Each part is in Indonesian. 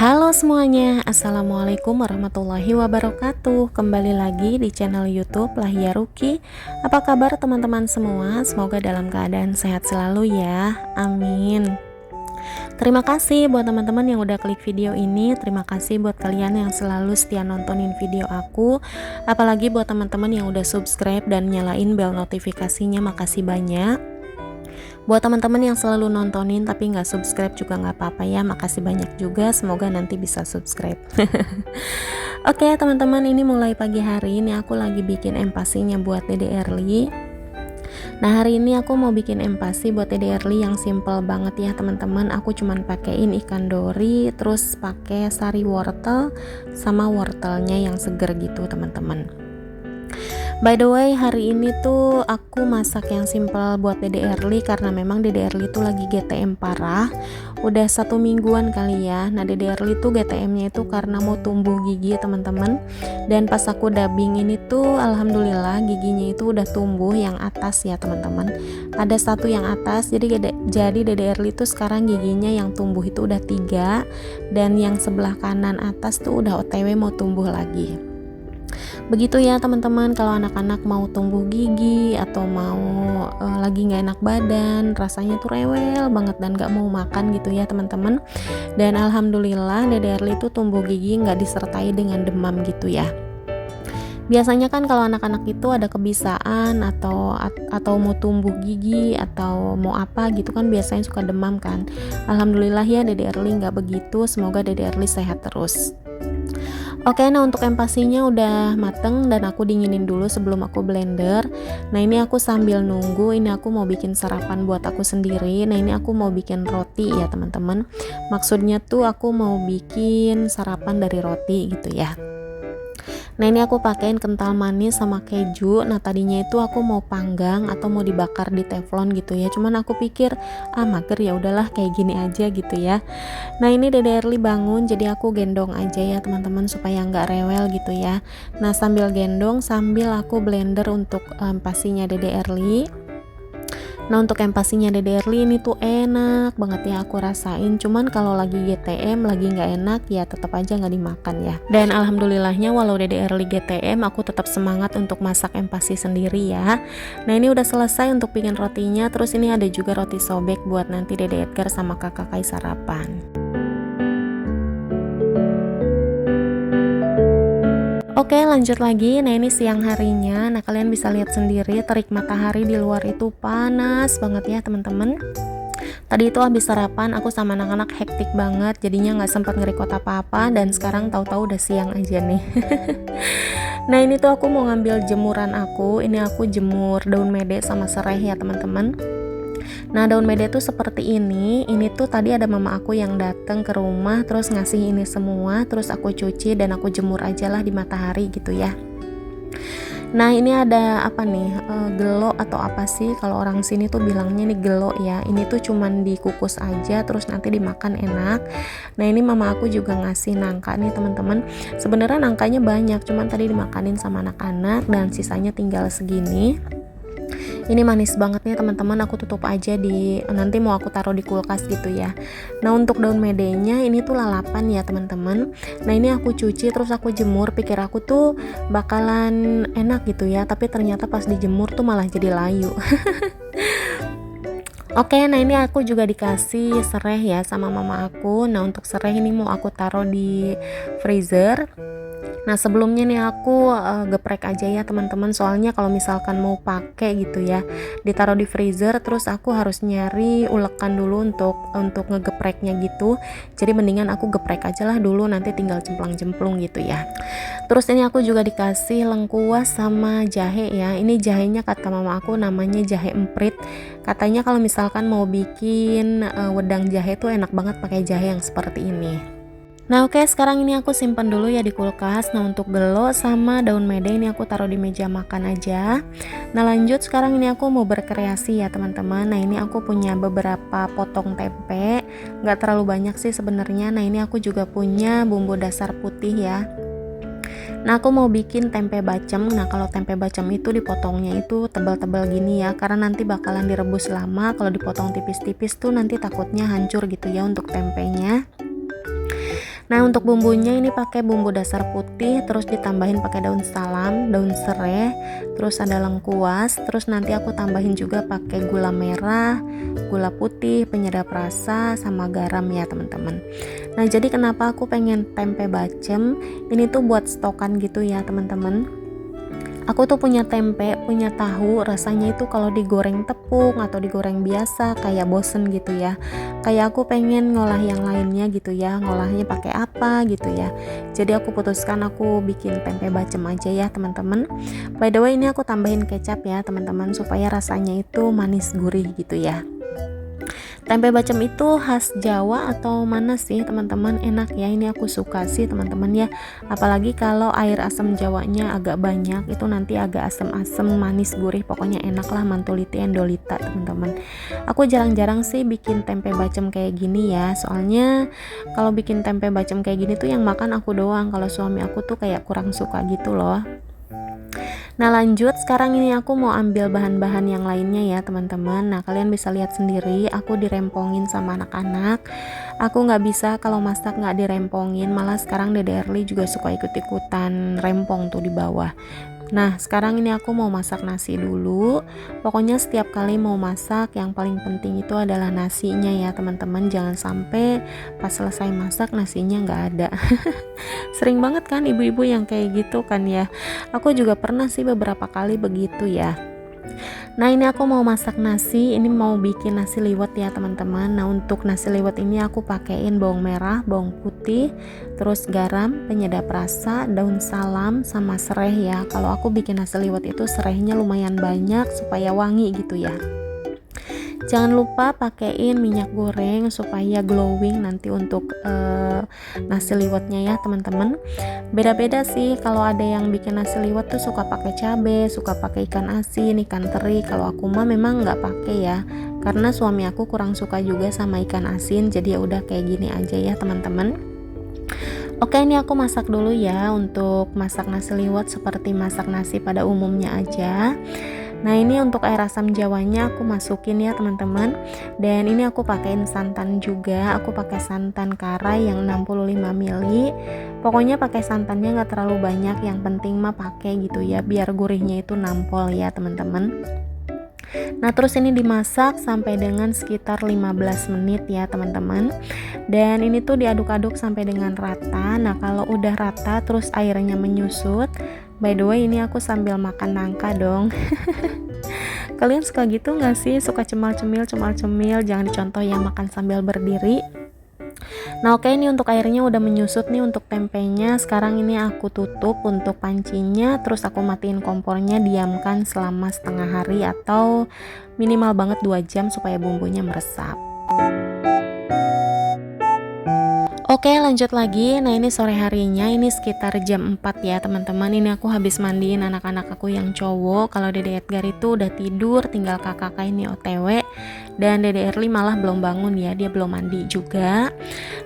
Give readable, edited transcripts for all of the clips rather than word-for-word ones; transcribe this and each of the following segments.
Halo semuanya, Assalamualaikum warahmatullahi wabarakatuh. Kembali lagi di channel YouTube Lahia Ruki. Apa kabar teman-teman semua? Semoga dalam keadaan sehat selalu ya, amin. Terima kasih buat teman-teman yang udah klik video ini. Terima kasih buat kalian yang selalu setia nontonin video aku. Apalagi buat teman-teman yang udah subscribe dan nyalain bel notifikasinya, makasih banyak. Buat teman-teman yang selalu nontonin tapi nggak subscribe juga nggak apa-apa ya, makasih banyak juga, semoga nanti bisa subscribe. Oke teman-teman, ini mulai pagi hari ini aku lagi bikin empasinya buat Dede Erli. Nah hari ini aku mau bikin empasi buat Dede Erli yang simple banget ya teman-teman. Aku cuman pakein ikan dori, terus pakai sari wortel sama wortelnya yang seger gitu teman-teman. By the way, hari ini tuh aku masak yang simple buat Dede Erli karena memang Dede Erli tuh lagi GTM parah. Udah 1 mingguan kali ya. Nah Dede Erli tuh GTM-nya itu karena mau tumbuh gigi teman-teman. Dan pas aku dubbing ini tuh alhamdulillah giginya itu udah tumbuh yang atas ya teman-teman. Ada 1 yang atas, jadi Dede Erli tuh sekarang giginya yang tumbuh itu udah 3. Dan yang sebelah kanan atas tuh udah OTW mau tumbuh lagi. Begitu ya teman-teman, kalau anak-anak mau tumbuh gigi atau mau lagi nggak enak badan, rasanya tuh rewel banget dan nggak mau makan gitu ya teman-teman. Dan alhamdulillah Dede Erli tuh tumbuh gigi nggak disertai dengan demam gitu ya. Biasanya kan kalau anak-anak itu ada kebisaan atau mau tumbuh gigi atau mau apa gitu kan biasanya suka demam kan. Alhamdulillah ya Dede Erli nggak begitu, semoga Dede Erli sehat terus. Oke, nah untuk empasinya udah mateng dan aku dinginin dulu sebelum aku blender. Nah ini aku sambil nunggu, ini aku mau bikin sarapan buat aku sendiri. Nah ini aku mau bikin roti ya teman-teman. Maksudnya tuh aku mau bikin sarapan dari roti gitu ya. Nah ini aku pakein kental manis sama keju. Nah tadinya itu aku mau panggang atau mau dibakar di teflon gitu ya. Cuman aku pikir mager ya udahlah kayak gini aja gitu ya. Nah ini Dede Erli bangun, jadi aku gendong aja ya teman-teman supaya nggak rewel gitu ya. Nah sambil gendong sambil aku blender untuk empasinya Dede Erli. Nah untuk empasinya Dede Erli ini tuh enak banget ya aku rasain. Cuman kalau lagi GTM lagi nggak enak ya tetap aja nggak dimakan ya. Dan alhamdulillahnya walau Dede Erli GTM aku tetap semangat untuk masak empasi sendiri ya. Nah ini udah selesai untuk bikin rotinya. Terus ini ada juga roti sobek buat nanti Dede Edgar sama kakak Kai sarapan. Oke lanjut lagi. Nah ini siang harinya. Nah kalian bisa lihat sendiri terik matahari di luar itu panas banget ya teman-teman. Tadi itu habis sarapan aku sama anak-anak hektik banget, jadinya nggak sempat nge-record apa-apa dan sekarang tahu-tahu udah siang aja nih. Nah ini tuh aku mau ngambil jemuran aku. Ini aku jemur daun mede sama serai ya teman-teman. Nah daun mede tuh seperti ini tuh tadi ada mama aku yang datang ke rumah terus ngasih ini semua, terus aku cuci dan aku jemur aja lah di matahari gitu ya. Nah ini ada apa nih, gelo atau apa sih kalau orang sini tuh bilangnya nih gelo ya. Ini tuh cuman dikukus aja terus nanti dimakan enak. Nah ini mama aku juga ngasih nangka nih teman-teman. Sebenarnya nangkanya banyak, cuman tadi dimakanin sama anak-anak dan sisanya tinggal segini. Ini manis banget nih teman-teman, aku tutup aja nanti mau aku taruh di kulkas gitu ya. Nah untuk daun medenya ini tuh lalapan ya teman-teman. Nah ini aku cuci terus aku jemur, pikir aku tuh bakalan enak gitu ya, tapi ternyata pas dijemur tuh malah jadi layu. Oke, nah ini aku juga dikasih serai ya sama mama aku. Nah untuk serai ini mau aku taruh di freezer. Nah sebelumnya nih aku geprek aja ya teman-teman, soalnya kalau misalkan mau pakai gitu ya ditaruh di freezer terus aku harus nyari ulekan dulu untuk ngegepreknya gitu. Jadi mendingan aku geprek aja lah dulu, nanti tinggal jemplang-jemplung gitu ya. Terus ini aku juga dikasih lengkuas sama jahe ya. Ini jahenya kata mama aku namanya jahe emprit. Katanya kalau misalkan mau bikin wedang jahe tuh enak banget pakai jahe yang seperti ini. Nah oke, sekarang ini aku simpan dulu ya di kulkas. Nah untuk gelo sama daun mede ini aku taruh di meja makan aja. Nah lanjut sekarang ini aku mau berkreasi ya teman-teman. Nah ini aku punya beberapa potong tempe, nggak terlalu banyak sih sebenarnya. Nah ini aku juga punya bumbu dasar putih ya. Nah aku mau bikin tempe bacem. Nah kalau tempe bacem itu dipotongnya itu tebal-tebal gini ya, karena nanti bakalan direbus lama. Kalau dipotong tipis-tipis tuh nanti takutnya hancur gitu ya untuk tempenya. Nah, untuk bumbunya ini pakai bumbu dasar putih, terus ditambahin pakai daun salam, daun serai, terus ada lengkuas, terus nanti aku tambahin juga pakai gula merah, gula putih, penyedap rasa, sama garam ya teman-teman. Nah, jadi kenapa aku pengen tempe bacem? Ini tuh buat stokan gitu ya teman-teman. Aku tuh punya tempe, punya tahu, rasanya itu kalau digoreng tepung atau digoreng biasa kayak bosen gitu ya. Kayak aku pengen ngolah yang lainnya gitu ya, ngolahnya pakai apa gitu ya. Jadi aku putuskan aku bikin tempe bacem aja ya teman-teman. By the way, ini aku tambahin kecap ya teman-teman supaya rasanya itu manis gurih gitu ya. Tempe bacem itu khas Jawa atau mana sih teman-teman? Enak ya, ini aku suka sih teman-teman ya. Apalagi kalau air asam Jawanya agak banyak, itu nanti agak asam-asam, manis, gurih, pokoknya enak lah, mantuliti endolita teman-teman. Aku jarang-jarang sih bikin tempe bacem kayak gini ya, soalnya kalau bikin tempe bacem kayak gini tuh yang makan aku doang, kalau suami aku tuh kayak kurang suka gitu loh. Nah, lanjut, sekarang ini aku mau ambil bahan-bahan yang lainnya ya teman-teman. Nah, kalian bisa lihat sendiri aku dirempongin sama anak-anak. Aku nggak bisa kalau masak nggak dirempongin, malah sekarang Dede Erli juga suka ikut-ikutan rempong tuh di bawah. Nah, sekarang ini aku mau masak nasi dulu. Pokoknya setiap kali mau masak, yang paling penting itu adalah nasinya ya teman-teman. Jangan sampai pas selesai masak nasinya nggak ada. Sering banget kan ibu-ibu yang kayak gitu kan ya. Aku juga pernah sih beberapa kali begitu ya. Nah, ini aku mau masak nasi, ini mau bikin nasi liwet ya teman-teman. Nah, untuk nasi liwet ini aku pakein bawang merah, bawang putih, terus garam, penyedap rasa, daun salam, sama serai ya. Kalau aku bikin nasi liwet itu serainya lumayan banyak supaya wangi gitu ya. Jangan lupa pakein minyak goreng supaya glowing nanti untuk nasi liwetnya ya teman-teman. Beda-beda sih, kalau ada yang bikin nasi liwet tuh suka pakai cabai, suka pakai ikan asin, ikan teri. Kalau aku mah memang nggak pakai ya, karena suami aku kurang suka juga sama ikan asin, jadi ya udah kayak gini aja ya teman-teman. Oke, ini aku masak dulu ya. Untuk masak nasi liwet seperti masak nasi pada umumnya aja. Nah, ini untuk air asam Jawanya aku masukin ya teman-teman. Dan ini aku pakein santan juga. Aku pakai santan kara yang 65 ml. Pokoknya pakai santannya nggak terlalu banyak, yang penting mah pakai gitu ya, biar gurihnya itu nampol ya teman-teman. Nah, terus ini dimasak sampai dengan sekitar 15 menit ya teman-teman. Dan ini tuh diaduk-aduk sampai dengan rata. Nah, kalau udah rata terus airnya menyusut. By the way, ini aku sambil makan nangka dong. Kalian suka gitu nggak sih? Suka cemal-cemil, jangan dicontoh ya makan sambil berdiri. Nah, oke, ini untuk airnya udah menyusut nih untuk tempenya. Sekarang ini aku tutup untuk pancinya, terus aku matiin kompornya, diamkan selama setengah hari atau minimal banget 2 jam supaya bumbunya meresap. Oke, lanjut lagi. Nah, ini sore harinya, ini sekitar jam 4 ya teman-teman. Ini aku habis mandiin anak-anak aku yang cowok. Kalau Dede Edgar itu udah tidur, tinggal kakak ini OTW. Dan Dede Erli malah belum bangun ya, dia belum mandi juga.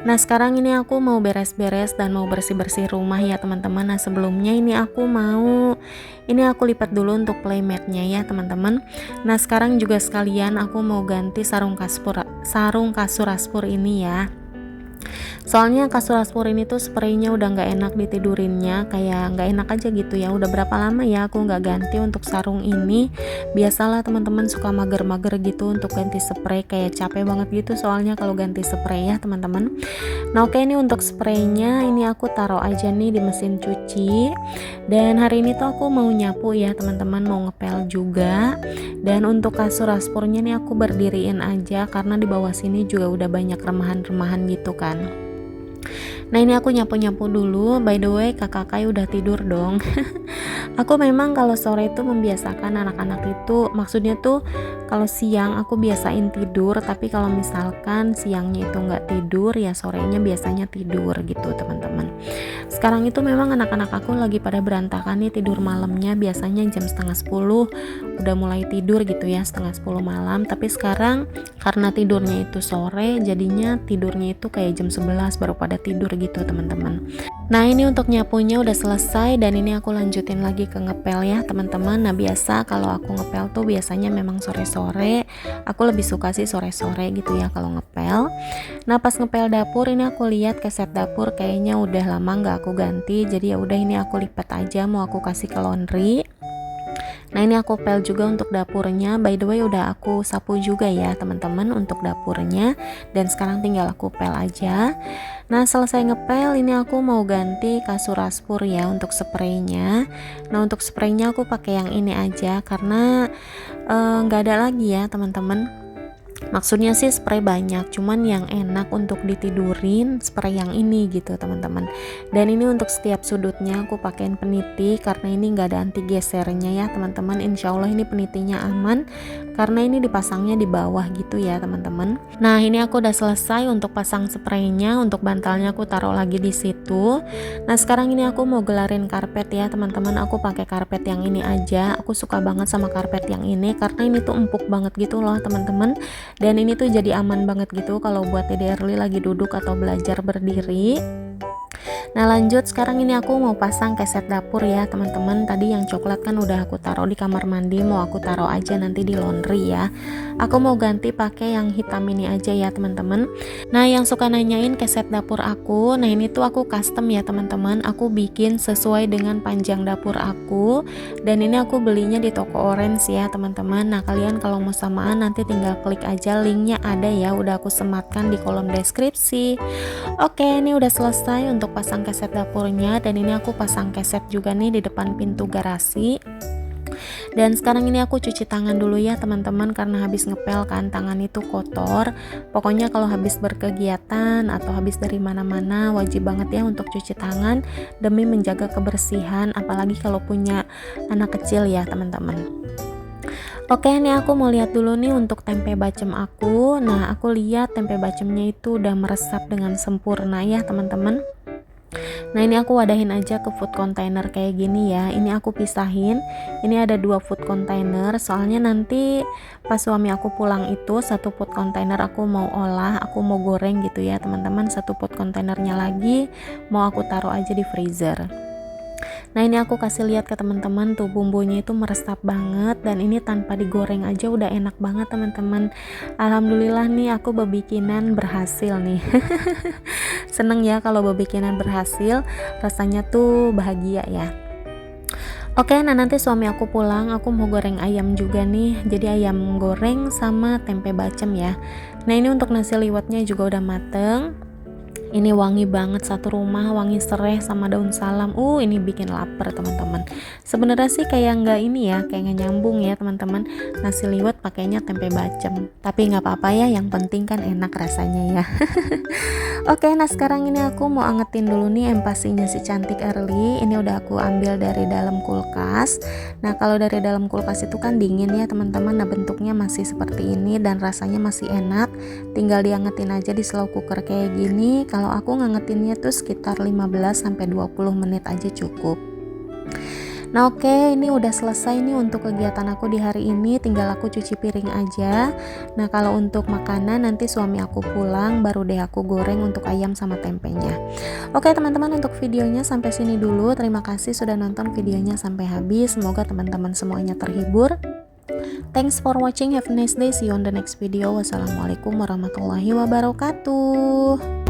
Nah, sekarang ini aku mau beres-beres dan mau bersih-bersih rumah ya teman-teman. Nah, sebelumnya ini aku lipat dulu untuk playmatnya ya teman-teman. Nah, sekarang juga sekalian aku mau ganti sarung kasur Aspur ini ya. Soalnya kasur Aspur ini tuh spraynya udah nggak enak ditidurinnya, kayak nggak enak aja gitu ya. Udah berapa lama ya aku nggak ganti untuk sarung ini. Biasalah teman-teman suka mager-mager gitu untuk ganti spray, kayak capek banget gitu soalnya kalau ganti spray ya teman-teman. Nah, oke, ini untuk spraynya ini aku taruh aja nih di mesin cuci. Dan hari ini tuh aku mau nyapu ya teman-teman, mau ngepel juga. Dan untuk kasur Aspurnya nih aku berdiriin aja karena di bawah sini juga udah banyak remahan-remahan gitu kan. Nah, ini aku nyapu-nyapu dulu. By the way, kakak Kai udah tidur dong. Aku memang kalau sore itu membiasakan anak-anak itu, maksudnya tuh kalau siang aku biasain tidur, tapi kalau misalkan siangnya itu nggak tidur ya sorenya biasanya tidur gitu teman-teman. Sekarang itu memang anak-anak aku lagi pada berantakan nih tidur malamnya, biasanya jam setengah 10 udah mulai tidur gitu ya, setengah 10 malam. Tapi sekarang karena tidurnya itu sore, jadinya tidurnya itu kayak jam 11 baru pada tidur gitu teman-teman. Nah ini untuk nyapunya udah selesai dan ini aku lanjutin lagi ke ngepel ya teman-teman. Nah biasa kalau aku ngepel tuh biasanya memang sore-sore. Aku lebih suka sih sore-sore gitu ya kalau ngepel. Nah pas ngepel dapur ini aku lihat keset dapur kayaknya udah lama nggak aku ganti. Jadi ya udah ini aku lipat aja, mau aku kasih ke laundry. Nah ini aku pel juga untuk dapurnya. By the way udah aku sapu juga ya teman-teman untuk dapurnya. Dan sekarang tinggal aku pel aja. Nah selesai ngepel ini aku mau ganti kasur raspur ya untuk spraynya. Nah untuk spraynya aku pakai yang ini aja karena nggak ada lagi ya teman-teman. Maksudnya sih spray banyak, cuman yang enak untuk ditidurin spray yang ini gitu teman-teman. Dan ini untuk setiap sudutnya aku pakein peniti karena ini nggak ada anti gesernya ya teman-teman. Insya Allah ini penitinya aman karena ini dipasangnya di bawah gitu ya teman-teman. Nah ini aku udah selesai untuk pasang spraynya, untuk bantalnya aku taruh lagi di situ. Nah sekarang ini aku mau gelarin karpet ya teman-teman. Aku pakai karpet yang ini aja. Aku suka banget sama karpet yang ini karena ini tuh empuk banget gitu loh teman-teman. Dan ini tuh jadi aman banget gitu kalau buat Dede Erli lagi duduk atau belajar berdiri. Nah lanjut, sekarang ini aku mau pasang keset dapur ya teman-teman. Tadi yang coklat kan udah aku taruh di kamar mandi, mau aku taruh aja nanti di laundry ya. Aku mau ganti pakai yang hitam ini aja ya teman-teman. Nah yang suka nanyain keset dapur aku, nah ini tuh aku custom ya teman-teman. Aku bikin sesuai dengan panjang dapur aku. Dan ini aku belinya di toko orange ya teman-teman. Nah kalian kalau mau samaan nanti tinggal klik aja, linknya ada ya, udah aku sematkan di kolom deskripsi. Oke ini udah selesai untuk pasang keset dapurnya. Dan ini aku pasang keset juga nih di depan pintu garasi. Dan sekarang ini aku cuci tangan dulu ya teman-teman, karena habis ngepel kan tangan itu kotor. Pokoknya kalau habis berkegiatan atau habis dari mana-mana wajib banget ya untuk cuci tangan demi menjaga kebersihan, apalagi kalau punya anak kecil ya teman-teman. Oke ini aku mau lihat dulu nih untuk tempe bacem aku. Nah aku lihat tempe bacemnya itu udah meresap dengan sempurna ya teman-teman. Nah ini aku wadahin aja ke food container kayak gini ya. Ini aku pisahin. Ini ada 2 food container. Soalnya nanti pas suami aku pulang itu 1 food container aku mau olah, aku mau goreng gitu ya teman-teman. 1 food containernya lagi mau aku taruh aja di freezer. Nah ini aku kasih lihat ke teman-teman tuh bumbunya itu meresap banget, dan ini tanpa digoreng aja udah enak banget teman-teman. Alhamdulillah nih aku bebikinan berhasil nih. Seneng ya kalau bebikinan berhasil, rasanya tuh bahagia ya. Oke, nah nanti suami aku pulang, aku mau goreng ayam juga nih. Jadi ayam goreng sama tempe bacem ya. Nah ini untuk nasi liwetnya juga udah mateng. Ini wangi banget, satu rumah wangi serai sama daun salam. Ini bikin lapar teman-teman. Sebenarnya sih kayak nggak ini ya, kayak nggak nyambung ya teman-teman. Nasi liwet pakainya tempe bacem. Tapi nggak apa-apa ya, yang penting kan enak rasanya ya. Oke, nah sekarang ini aku mau angetin dulu nih empasinya si cantik Erli. Ini udah aku ambil dari dalam kulkas. Nah kalau dari dalam kulkas itu kan dingin ya teman-teman. Nah bentuknya masih seperti ini dan rasanya masih enak. Tinggal diangetin aja di slow cooker kayak gini. Kalau aku ngangetinnya tuh sekitar 15-20 menit aja cukup. Nah oke, ini udah selesai nih untuk kegiatan aku di hari ini. Tinggal aku cuci piring aja. Nah kalau untuk makanan nanti suami aku pulang baru deh aku goreng untuk ayam sama tempenya. Oke teman-teman, untuk videonya sampai sini dulu. Terima kasih sudah nonton videonya sampai habis. Semoga teman-teman semuanya terhibur. Thanks for watching, have a nice day, see you on the next video. Wassalamualaikum warahmatullahi wabarakatuh.